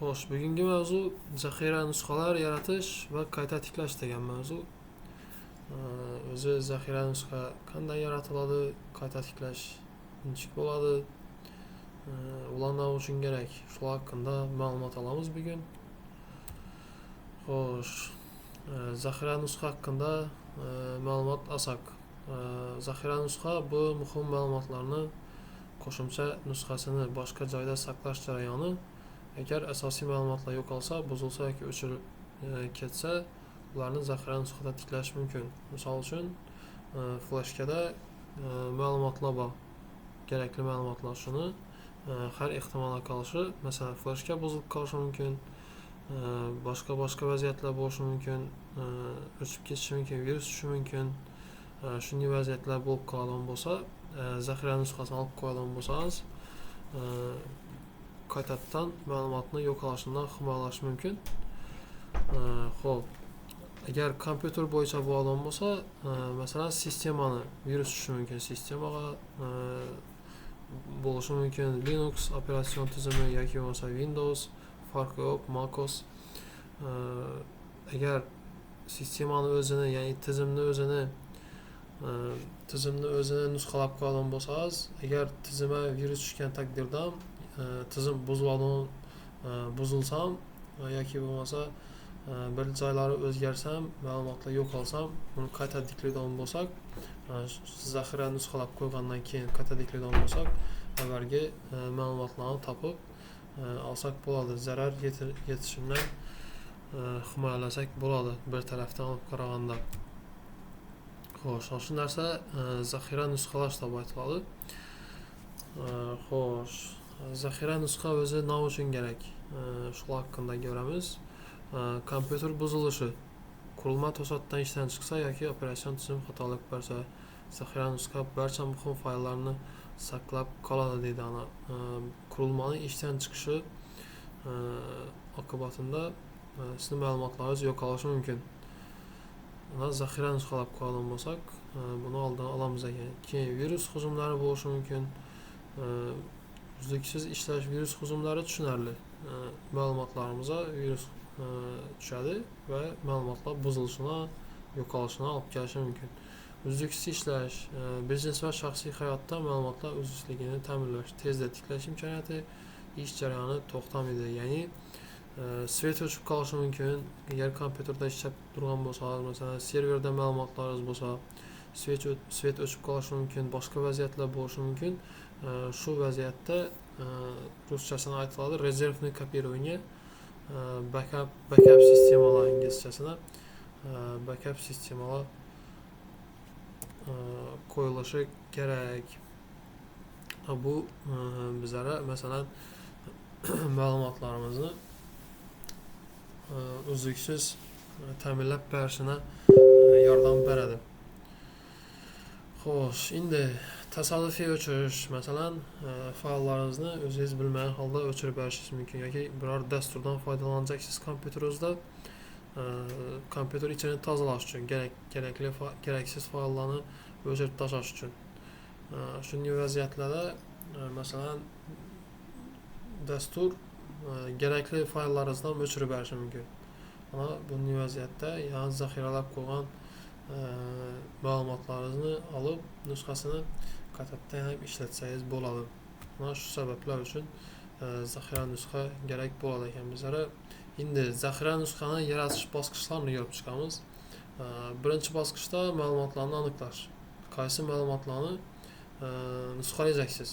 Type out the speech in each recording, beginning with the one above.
Xo'sh, bugungi mavzu zaxira nusxalar yaratish va qayta tiklash degan mavzu. O'zi zaxira nusxa qanday yaratiladi, qayta tiklash inchik bo'ladi, ulardan uchun kerak. Shular haqida ma'lumot olamiz bugun. Xo'sh, zaxira nusxa haqida ma'lumot olsak. Zaxira nusxa bu muhim ma'lumotlarni qo'shimcha nusxasini boshqa joyda saqlash jarayoni. Agar asosiy ma'lumotlar yo'qolsa, buzilsa yoki o'chirib ketsa, ularni zaxira nusxada tiklash mumkin. Misol uchun, flashkada ma'lumotlar bor. Kerakli ma'lumotlar shuni har ehtimolga qarshi, masalan, flashka buzilib qolishi mumkin, boshqa vaziyatlar bo'lishi mumkin, o'chib ketishi mumkin, virus tushishi mumkin. Shunday vaziyatlar bo'lib qoladigan bo'lsa, zaxira nusxasini olib qo'yadigan bo'lsangiz, qaytadan ma'lumotni yo'qolishidan himoyalash mumkin. Xo'p, agar kompyuter bo'yicha bo'ladigan bo'lsa, masalan, sistemani virus tushishi mumkin, sistemaga bo'lishi mumkin, Linux operatsion tizimi yoki bo'lmasa Windows, farqi yo'q, MacOS. Agar sistemani o'zini, ya'ni tizimni o'zini nusxalab qo'yadigan bo'lsangiz, agar tizimga virus tushgan taqdirda tizim buzilsam yoki bo'lmasa bir joylari o'zgarsam, ma'lumotlar yo'qolsam, uni qayta tiklaydigan bo'lsak, zaxira nusxalab qo'ygandan keyin qayta tiklaydigan bo'lsak, avvalgi ma'lumotlarni topib olsak bo'ladi. Zarar yetishidan himoyalasak bo'ladi bir tarafdan olib qaraganda. Xo'sh, shu narsa zaxira nusxalash deb aytiladi. Xo'sh, zaxira nusxa o'zi nima uchun kerak? Shular haqida ko'ramiz. Kompyuter buzilishi, qurilma to'satdan ishdan chiqsa yoki operatsion tizim xatolik bersa, zaxira nusxa barcha muhim fayllarni saqlab qoladi deydi. Qurilmaning ishdan chiqishi oqibatida sizning ma'lumotlaringiz yo'qolishi mumkin. Zaxira nusxalab qo'yadigan bo'lsak, buni oldini olamiz ekan. Keyin virus hujumlari bo'lishi mumkin. Uzluksiz ishlash virus hujumlari tushunarli. Ma'lumotlarimizga virus tushadi va ma'lumotlar buzilishini, yo'qolishini olib kelishi mumkin. Uzluksiz ishlash biznes va shaxsiy hayotda ma'lumotlar uzluksizligini ta'minlash, tezda tiklash imkoniyati, ish jarayoni to'xtamaydi. Ya'ni svet o'chib qolishi mumkin. Agar kompyuterda ishlab turgan bo'lsa, masalan, serverda ma'lumotlaringiz bo'lsa, svet o'chib qolishi mumkin, boshqa vaziyatlar bo'lishi mumkin. Shu vaziyatda ruschasini aytiladi rezervniy kopирование, backup sistemalar inglizchasini backup sistemalar qo'yilishi kerak. Bu bizlara masalan ma'lumotlarimizni uzluksiz ta'minlab berishini yordam beradi. Xo'sh, endi tasodifiy o'chirish, masalan, fayllaringizni o'zingiz bilmagan holda o'chirib berishingiz mumkin yoki biror dasturdan foydalanacaksınız kompyuteringizda. Kompyuter ichini tozalash uchun, keraksiz fayllarni o'chirib tashlash uchun. Shunday vaziyatlarda masalan dastur kerakli fayllaringizdan o'chirib berishi mumkin. Bunday vaziyatda ya'ni zaxiralab qo'ygan ma'lumotlaringizni olib, nusxasini qaytadan ishlatsangiz bo'ladi. Shu sabablar uchun zaxira nusxa kerak bo'ladi ekan bizlara. Endi zaxira nusxani yaratish bosqichlarini ko'rib chiqamiz. Birinchi bosqichda ma'lumotlarni aniqlash. Qaysi ma'lumotlarni nusxalayacaksınız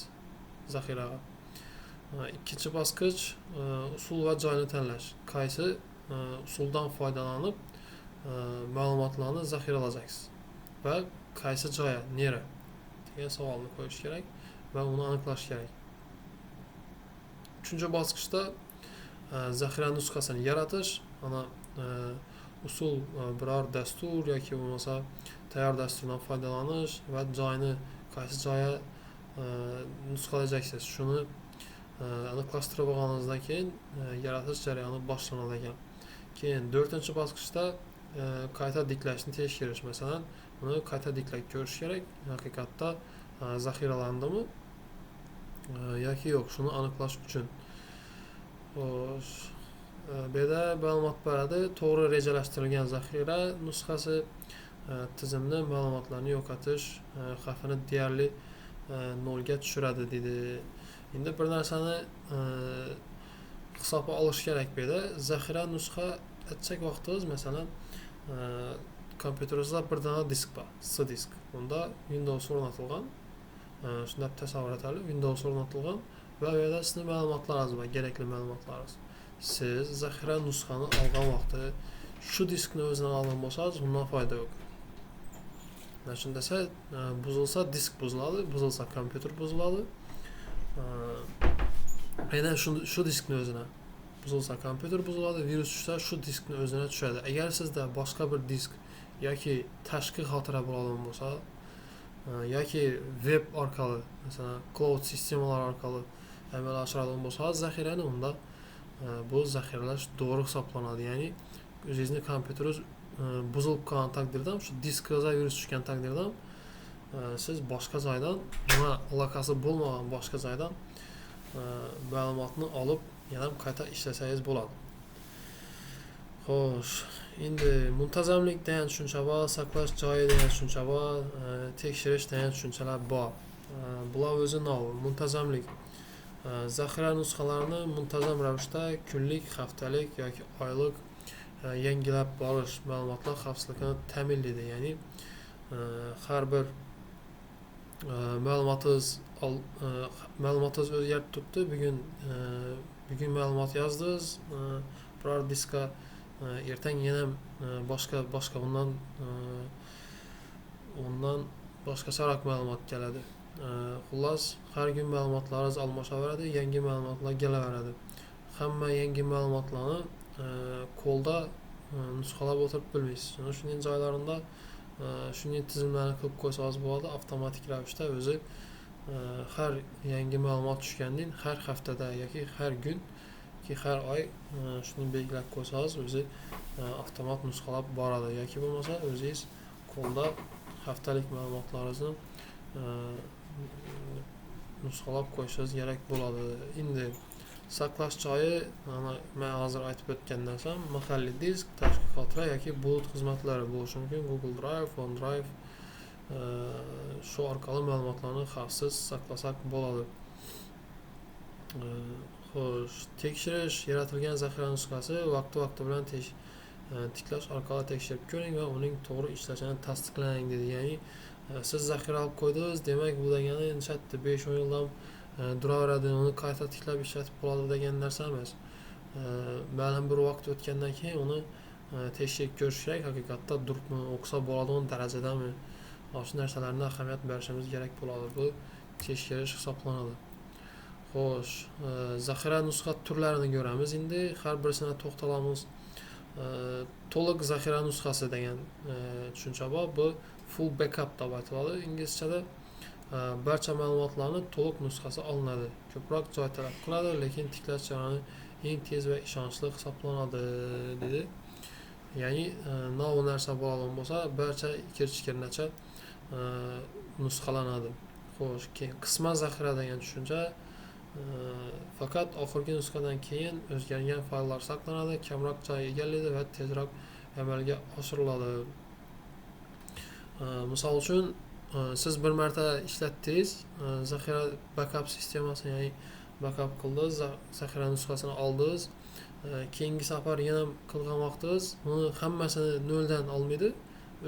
zaxiraga. Ikkinchi bosqich usul va joyni tanlash. Qaysi usuldan foydalanib ma'lumotlarni zaxiralayacaksınız va qaysi joyga, nera degan savolni qo'yish kerak va uni aniqlash kerak. Uchinchi bosqichda zaxira nusxasini yaratish, usul biror dastur yoki bo'lmasa tayyor dasturdan foydalanish va joyni qaysi joyga nusxalayacaksınız shuni aniqlashtirib olganingizdan keyin yaratish jarayoni boshlanadi ekan. Keyin 4-bosqichda qayta diklashni tekshirish, masalan, buni qayta diklab ko'rish kerak. Haqiqatda zaxiralandimi yoki yo'q, shuni aniqlash uchun. Bu yerda ma'lumot beradi. To'g'ri rejalashtirilgan zaxira nusxasi tizimni ma'lumotlarni yo'qotish xavfini deyarli nolga tushiradi deydi. Endi bir narsani hisobga olish kerak bu yerda. Zaxira nusxa aytsak vaqtimiz, masalan, kompyuteringizda bir dona disk bor, C disk. Unda Windows o'rnatilgan. Shunday tasavvur etaylik, Windows o'rnatilgan va bu yerda sizning ma'lumotlaringiz bor, kerakli ma'lumotlaringiz. Siz zaxira nusxani olgan vaqtda shu diskni o'zidan olgan bo'lsangiz, bundan foyda yo'q. Shunda desa, buzilsa disk buziladi, buzilsa kompyuter buziladi. Aynan shu diskni o'zina buzilsa kompyuter buziladi, virus tushsa shu diskni o'zina tushadi. Agar sizda boshqa bir disk yoki tashqi xotira bo'lgan bo'lsa, yoki web orqali, masalan, cloud sistemalar orqali amalga oshiradigan bo'lsangiz zaxirani, unda bu zaxiralash to'g'ri hisoblanadi. Ya'ni o'zingizning kompyuteringiz buzilib qolgan taqdirda, shu diskingizga virus tushgan taqdirda siz boshqa joydan, nima aloqasi bo'lmagan boshqa joydan ma'lumotni olib yana qayta ishlasangiz bo'ladi. Xo'sh, endi muntazamlik degan tushuncha bor, saqlash joyi degan tushuncha bor, tekshirish degan tushunchalar bor. Bular o'zi nomi muntazamlik. Zaxira nusxalarini muntazam ravishda kunlik, haftalik yoki oylik yangilab borish ma'lumotlar xavfsizligini ta'minlaydi. Ya'ni har bir ma'lumotingiz o'zgarib turibdi. Bugun ma'lumot yozdingiz biror diskka, ertang yana boshqa undan boshqacharoq ma'lumot keladi. Xullas, har kun ma'lumotlaringiz almashaveradi, yangi ma'lumotlar kelaveradi. Hamma yangi ma'lumotlarni qo'lda nusxalab o'tirib bilmaysiz. Shuning joylarida shunday tizimlarni qilib qo'ysangiz bo'ladi, avtomatik ravishda o'zi har yangi ma'lumot tushgandan har haftada yoki har kun yoki har oy shuni belgilab qo'ysangiz, o'zi avtomat nusxalab boradi. Yoki bo'lmasa o'zingiz qo'lda haftalik ma'lumotlaringizni nusxalab qo'yishingiz kerak bo'ladi. Endi saqlash joyi, men hozir aytib o'tgan narsam mahalliy disk, tashqi xotira yoki bulut xizmatlari bo'lishi mumkin. Google Drive, OneDrive shu orqali ma'lumotlarni xavfsiz saqlasak bo'ladi. Xo'sh, tekshirish yaratilgan zaxira nusxasi vaqti bilan tiklash orqali tekshirib ko'ring va uning to'g'ri ishlashini tasdiqlang dedi. Ya'ni siz zaxira olib qo'ydingiz, demak bu degani 5-10 yildan duraveradi, uni qayta tiklab ishlatib bo'ladi degan narsa emas. Ma'lum bir vaqt o'tgandan keyin uni tekshirib ko'rish kerak, haqiqatda duribmi, o'qisa bo'ladigan darajadami. Shu narsalarga ahamiyat berishimiz kerak bo'ladi. Bu tekshirish hisoblanadi. Xo'sh, zaxira nusxa turlarini ko'ramiz. Endi har birisini to'xtalamiz. To'liq zaxira nusxasi degan tushuncha bor. Bu full backup deb aytiladi inglizchada. Barcha ma'lumotlarni to'liq nusxasi olinadi. Ko'proq joy talab qiladi, lekin tiklash jarayoni eng tez va ishonchli hisoblanadi dedi. Ya'ni novi narsa bo'lgan bo'lsa, barcha kirchikirnacha nusxalanadi. Xo'sh, keyin qisman zaxira degan tushuncha faqat oxirgi nusxadan keyin o'zgargan fayllar saqlanadi, kamroq joy egallaydi va tezroq amalga oshiriladi. Misol uchun, siz bir marta ishlatdingiz, zaxira backup sistemasini, ya'ni backup qildingiz, zaxira nusxasini oldingiz, keyingi safar yana qilgan vaqtingiz uni hammasini noldan olmaydi.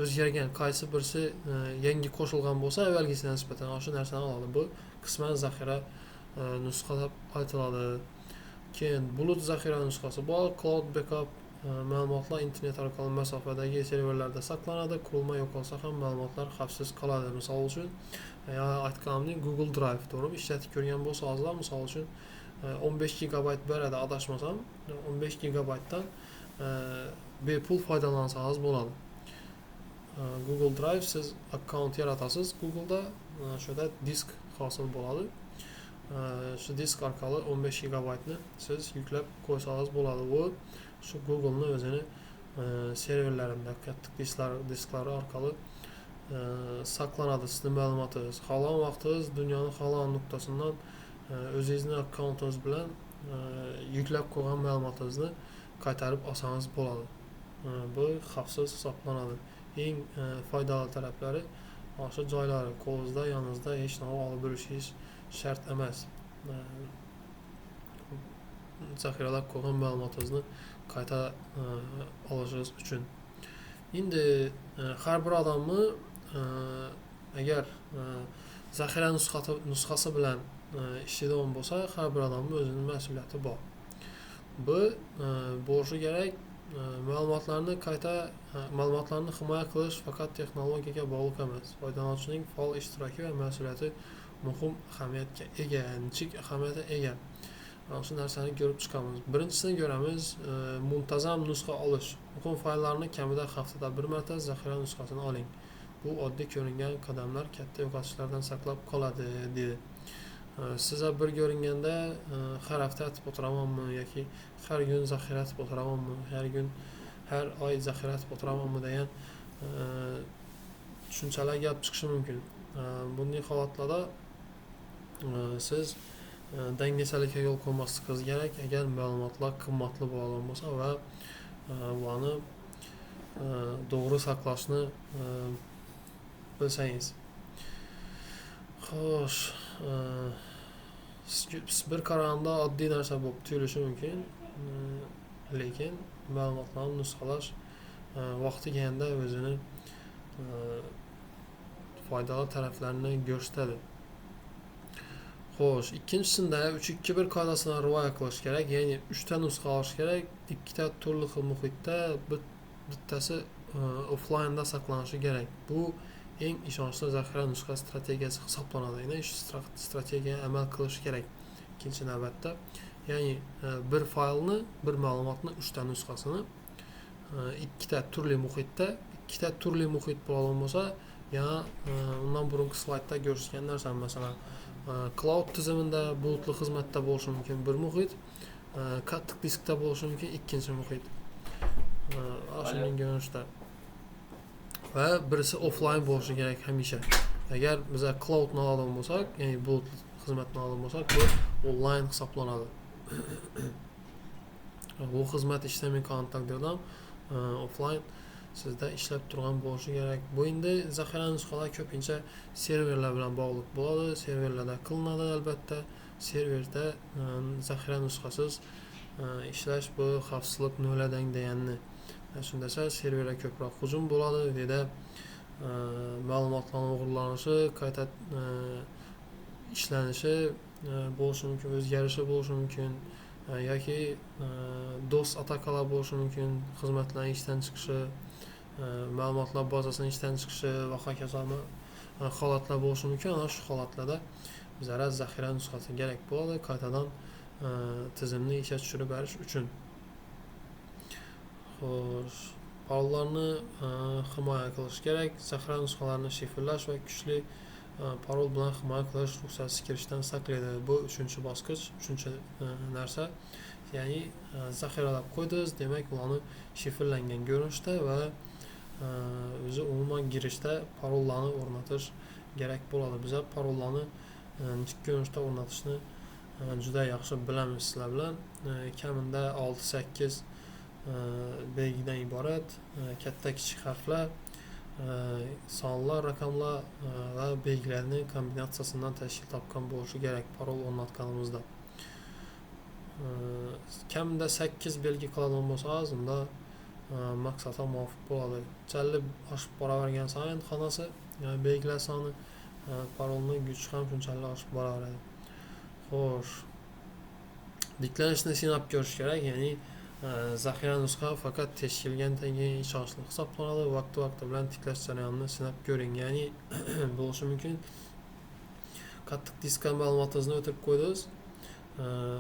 O'zgargan qaysi birisi yangi qo'shilgan bo'lsa, avvalgisiga nisbatan o'sha narsani oladi. Bu qisman zaxira nusxa deb aytiladi. Keyin bulut zaxira nusxasi bor. Cloud backup ma'lumotlar internet orqali masofadagi serverlarda saqlanadi. Qurilma yo'qolsa ham ma'lumotlar xavfsiz qoladi. Misol uchun, aytganimdek Google Drive to'g'ri ishlatib ko'rgan bo'lsangiz, misol uchun 15 gigabayt beradi, adashmasam. 15 gigabaytdan bepul foydalansangiz bo'ladi. Google Drive, siz akkaunt yaratasiz Google'da, shunda disk hosil bo'ladi. Shu disk orqali 15 gigabaytni siz yuklab qo'ysangiz bo'ladi. Bu shu Google'ni o'zini serverlarida katta disklari orqali saqlanadi sizning ma'lumotingiz. Xohlagan vaqtingiz dunyoning xohlagan nuqtasidan o'zingizning akkauntingiz bilan yuklab qo'ygan ma'lumotingizni qaytarib olsangiz bo'ladi. Bu xavfsiz hisoblanadi. Eng foydali taraflari o'sha joylari qo'lingizda, yoningizda hech narsa olib yurishingiz shart emas. Zaxiralab qo'ygan ma'lumotingizni qayta olishingiz uchun. Endi har bir odamni agar zaxira nusxasi bilan ishlaydigan bo'lsa, har bir odamning o'zining mas'uliyati bor. Bu bo'lishi kerak. Ma'lumotlarni himoya qilish faqat texnologiyaga bog'liq emas. Foydalanuvchining faol ishtiroki va mas'uliyati muhim ahamiyatga ega, nechik ahamiyatga ega. Shu narsani ko'rib chiqamiz. Birinchisini ko'ramiz, muntazam nusxa olish. Muhim fayllarni kamida haftada bir marta zaxira nusxasini oling. Bu oddiy ko'ringan qadamlar katta yo'qotishlardan saqlab qoladi dedi. Sizga bir ko'ringanda har hafta atib o'tiramanmi yoki har kun zaxira atib o'tiramanmi, har oy zaxira atib o'tiramanmi degan tushunchalar gap chiqishi mumkin. Bunday holatlarda siz dangasalikka yo'l qo'ymasligingiz kerak. Agar ma'lumotlar qimmatli bo'lgan bo'lsa va ularni to'g'ri saqlashni bilsangiz. Xo'sh, bir qaraganda oddiy narsa bo'lib tuyulishi mumkin, lekin ma'lumotlarni nusxalash vaqti kelganda o'zini foydali taraflarini ko'rsatadi. Xo'sh, ikkinchisida 3-2-1 qoidasini rioya qilish kerak, ya'ni 3 ta nusxa olish kerak, 2 ta turli xil muhitda, bittasi offlaynda saqlanishi kerak. Bu eng ishonchli zaxira nusxa strategiyasi hisoblanadi. Ya'ni shu strategiyaga amal qilish kerak. Ikkinchi navbatda, ya'ni bir faylni, bir ma'lumotni 3 ta nusxasini 2 ta turli muhitda, 2 ta turli muhit bo'lgan bo'lsa, yana undan burungi slaydda ko'rsatgan narsam, masalan, cloud tizimida bulutli xizmatda bo'lishi mumkin bir muhit, qattiq diskda bo'lishi mumkin ikkinchi muhit. Shuning ko'rinishda. Va birisi offline bo'lishi kerak hamisha. Agar biz cloudni oladigan bo'lsak, ya'ni bulutli xizmatni oladigan bo'lsak, bu onlayn hisoblanadi. Bu xizmat ishlamayotgan taqdirda offline sizda ishlab turgan bo'lishi kerak. Bu endi zaxira nusxalar ko'pincha serverlar bilan bog'liq bo'ladi. Serverlarda qilinadi albatta. Serverda zaxira nusxasiz ishlash bu xavfsizlik noladan deganni. Shundasa serverga ko'proq hujum bo'ladi, deydi. Ma'lumotlarning o'g'irlanishi, qayta ishlanishi bo'lishi mumkin, o'zgarishi bo'lishi mumkin yoki DOS atakalar bo'lishi mumkin, xizmatlarning ishdan chiqishi, ma'lumotlar bazasining ishdan chiqishi va hokazo holatlar bo'lishi mumkin. Ana shu holatlarda bizga zaxira nusxasi kerak bo'ladi qaytadan tizimni ishga tushirib berish uchun. Xo'sh, parollarni himoya qilish kerak. Zaxira nusxalarini shifrlash va kuchli parol bilan himoya qilish ruxsatsiz kirishdan saqlaydi. Bu 3-bosqich, 3-narsa. Ya'ni zaxiralab qo'ydingiz, demak ularni shifrlangan ko'rinishda va o'zi umuman girishda parollarni o'rnatish kerak bo'ladi. Biz parollarni nechta ko'rinishda o'rnatishni juda yaxshi bilamiz sizlar bilan. Kamida 6-8 belgidan iborat katta kichik harflar, sonlar, raqamlar va belgilarning kombinatsiyasidan tashkil topgan bo'lishi kerak parol o'rnatganimizda. Kamida 8 belgi qiladigan bo'lsangiz, unda maqsadga muvofiq bo'ladi. Jalli oshib boravergan sayin xonasi, belgilar soni, parolning kuchi ham shunchalik oshib boraveradi. Xo'sh, tiklanishni sinab ko'rish kerak, ya'ni zaxira nusxa faqat teshkilgandan keyin ishonchli hisoblanadi. Vaqti bilan tiklash jarayonini sinab ko'ring. Ya'ni bo'lishi mumkin, qattiq diskka ma'lumotingizni o'tirib qo'ydingiz.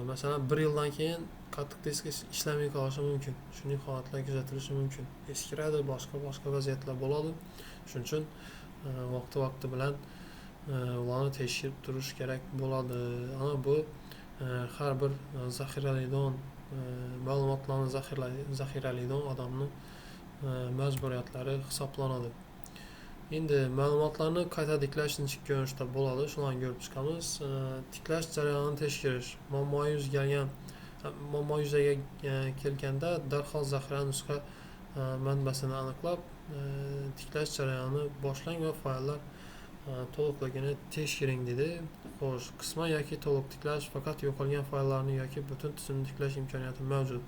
Masalan, 1 yildan keyin qattiq disk ishlamay qolishi mumkin. Shuning holatlar kuzatilishi mumkin. Eskiradi, boshqa vaziyatlar bo'ladi. Shuning uchun vaqti bilan ularni tekshirib turish kerak bo'ladi. Ana bu har bir zaxiralaydigan ma'lumotlarni zaxiralaydigan odamni majburiyatlari hisoblanadi. Endi ma'lumotlarni qayta tiklash nechta ko'rinishda bo'ladi, shularni ko'rib chiqamiz. Tiklash jarayonini tekshirish. Muammo yuz bergan muammo yuzaga kelganda darhol zaxira nusxa manbasini aniqlab, tiklash jarayoni boshlang va fayllar to'liqligini tekshiring dedi. Xo'sh, qisman yoki to'liq tiklash faqat yo'qolgan fayllarni yoki butun tizimni tiklash imkoniyati mavjud.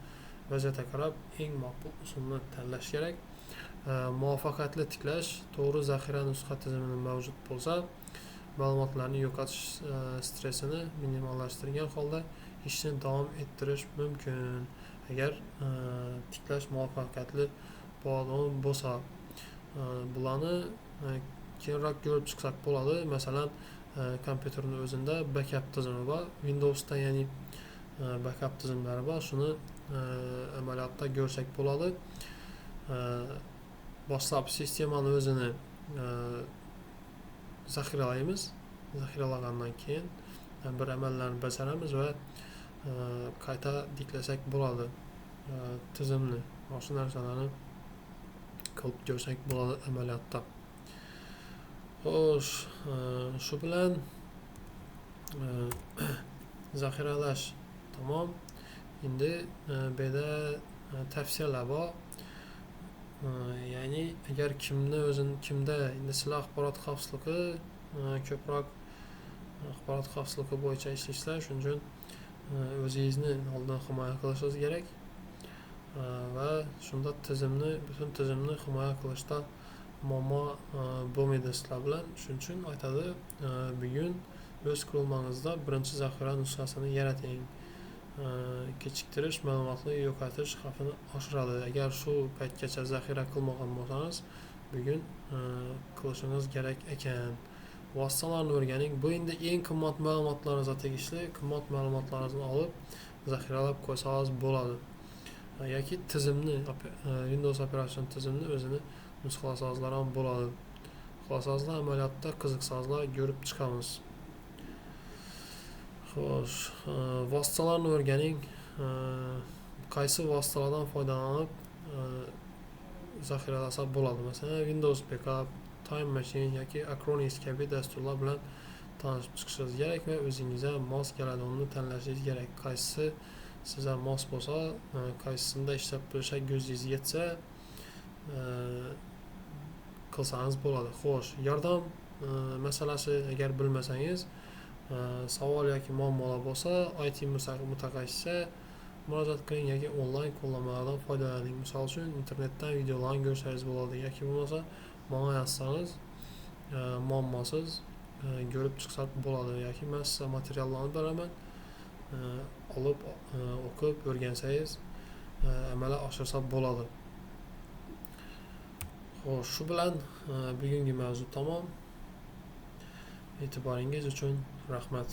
Vaziyatga qarab eng maqbul usulni tanlash kerak. Muvaffaqiyatli tiklash to'g'ri zaxira nusxa tizimini mavjud bo'lsa, ma'lumotlarni yo'qotish stressini minimallashtirgan holda ishni davom ettirish mumkin. Agar tiklash muvaffaqiyatli bo'lsa, bularni keyinroq ko'rib chiqsak bo'ladi. Masalan, kompyuterning o'zida backup tizimi bor, Windowsda ya'ni backup tizimlari bor. Shuni amaliyotda ko'rsak bo'ladi. Boshlab sistemani o'zini zaxiralaymiz. Zaxiralagandan keyin bir amallarni bajaramiz va qayta tiklasak bo'ladi tizimni. Shu narsalarni qilib ko'rsak bo'ladi amaliyotda. Xo'sh, shu bilan zaxiralash tamom. Endi bu yerda tavsiyalar bor. Ya'ni agar kimda endi sizlar axborot xavfsizligi ko'proq axborot xavfsizligi bo'yicha ishlaysiz, shuning uchun o'zingizni oldin himoya qilishingiz kerak va shunda butun tizimni himoya qilishda muammo bo'lmaydi sizlar bilan. Shuning uchun aytadi, bugun o'z qurilmangizda birinchi zaxira nusxasini yarating. Kechiktirish ma'lumotni yo'qotish xavfini oshiradi. Agar shu paytgacha zaxira qilmagan bo'lsangiz, bugun qilishingiz kerak ekan. Vositalarni o'rganing. Bu endi eng qimmat ma'lumotlaringizga tegishli qimmat ma'lumotlaringizni olib zaxiralab qo'ysangiz bo'ladi. Yoki tizimni Windows operatsion tizimini o'zini nusxalasangizlar ham bo'ladi. Xohlasangizlar amaliyotda qiziqsangizlar ko'rib chiqamiz. Xo'sh, vositalarni o'rganing. Qaysi vositalardan foydalanib zaxiralasa bo'ladi? Masalan, Windows Backup, Time Machine yoki Acronis kabi dasturlar bilan tanishib chiqishingiz kerak va o'zingizga mos keladiganini tanlashingiz kerak. Qaysi sizga mos bo'lsa, qaysisida ishlab turishga ko'zingiz yetsa, qilsangiz bo'ladi. Xo'sh, yordam masalasi agar bilmasangiz, savol yoki muammolar bo'lsa, IT mutaxassisiga murojaat qiling yoki onlayn qo'llanmalardan foydalaning. Misol uchun, internetdan videolarni ko'rsangiz bo'ladi yoki bo'lmasa, menga yozsangiz, muammosiz ko'rib chiqsak bo'ladi yoki men sizga materiallarni beraman, olib o'qib o'rgansangiz, amalga oshirsa bo'ladi. Xo'sh, shu bilan bugungi mavzu tamom. E'tiboringiz uchun rahmat.